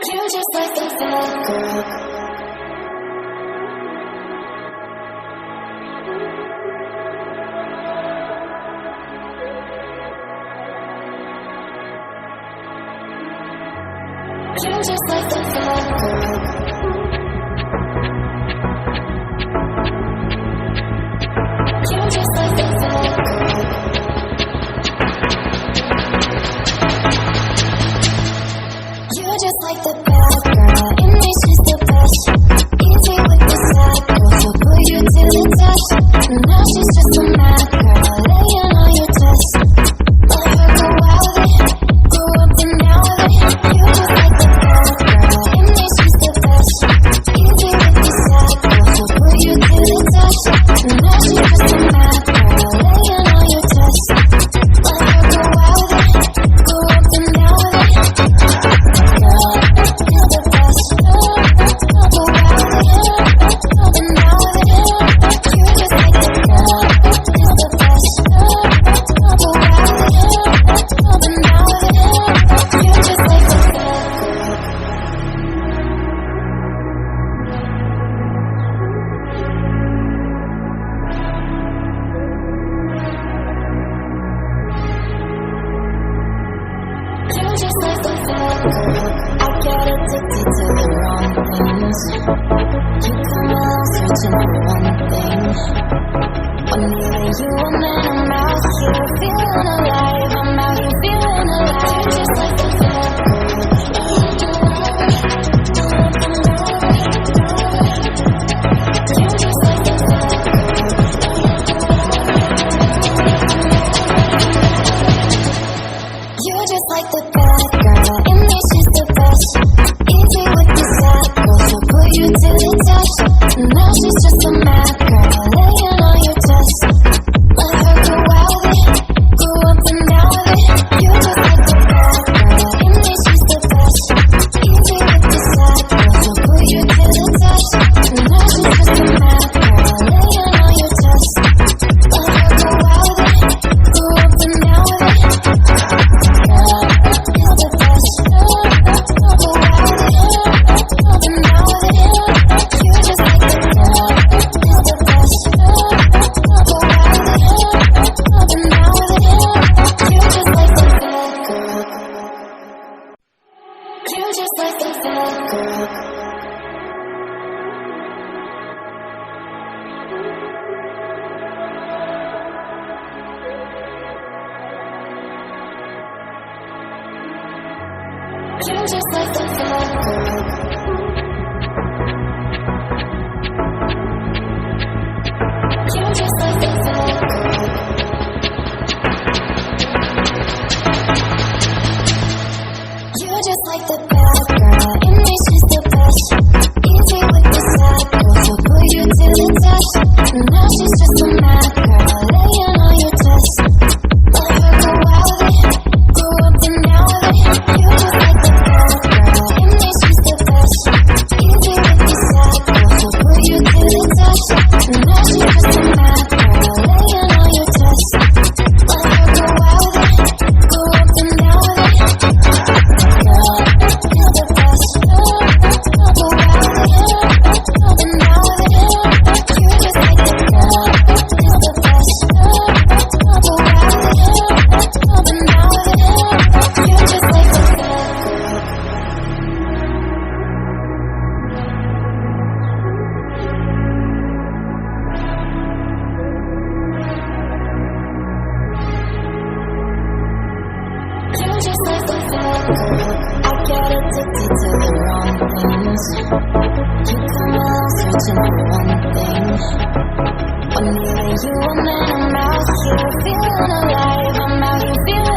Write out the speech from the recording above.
You just like the bad girl. You just like the bad girl. You just like the bad girl. You just like the bad girl. In me she's the best. Easy with the sad girl, so put you to the test. Now she's just a mad girl, laying on your chest. Let her go out with it, go up and down with it. You just like the bad girl. In me she's the best. Easy with the sad girl, so put you to the test. Now she's just a mad girl, laying on your chest. Let her go out with it, go up and down with it. You're the best. Go out with it, up and down with it. You just like the girl. You're the best. Go out with it, up and down with it. You just like the bad girl. You just like the bad girl. I get addicted to the wrong things. You come along searching for one thing. When neither you and then I'm out here feeling alive. I'm out here feeling alive. You just like the bad girl. You just like the bad girl. You just like the bad girl. In me she's the best. Easy with the sad girl, so put you to the test. Now she's just a mad girl, laying on your chest. Let her go out with it, go up and down with it. You just like the bad girl. In me she's the best. Easy with the sad girl, so put you to the test. Now she's just a mad girl, laying on your chest. Let her go out with it, go up and down with it. You're the best. Go out with it, up and down with it. You just like the girl. You're the best. Go out with it, up and down with it. You just like the bad girl. You just like the bad girl. You just like the bad girl. You just like the bad girl. You just like the bad girl. In me she's the best. Easy with the sad girl, so put you to the test. Now she's just a mad girl, laying on your chest. Let her go out with it, go up and down with it. You just like the bad girl. In me she's the best. Easy with the sad girl, so put you to the test. Now she's just a mad girl, laying on your chest. Let her go out with it, go up and down with it. You're the best. Go out with it, up and down with it. You just like the girl. You're the best. Go out with it, up and down with it. You just like the bad girl. You just like the bad girl. I get addicted to the wrong things. You come along searching for one thing. When neither you and then I'm out here feeling alive. I'm out here feeling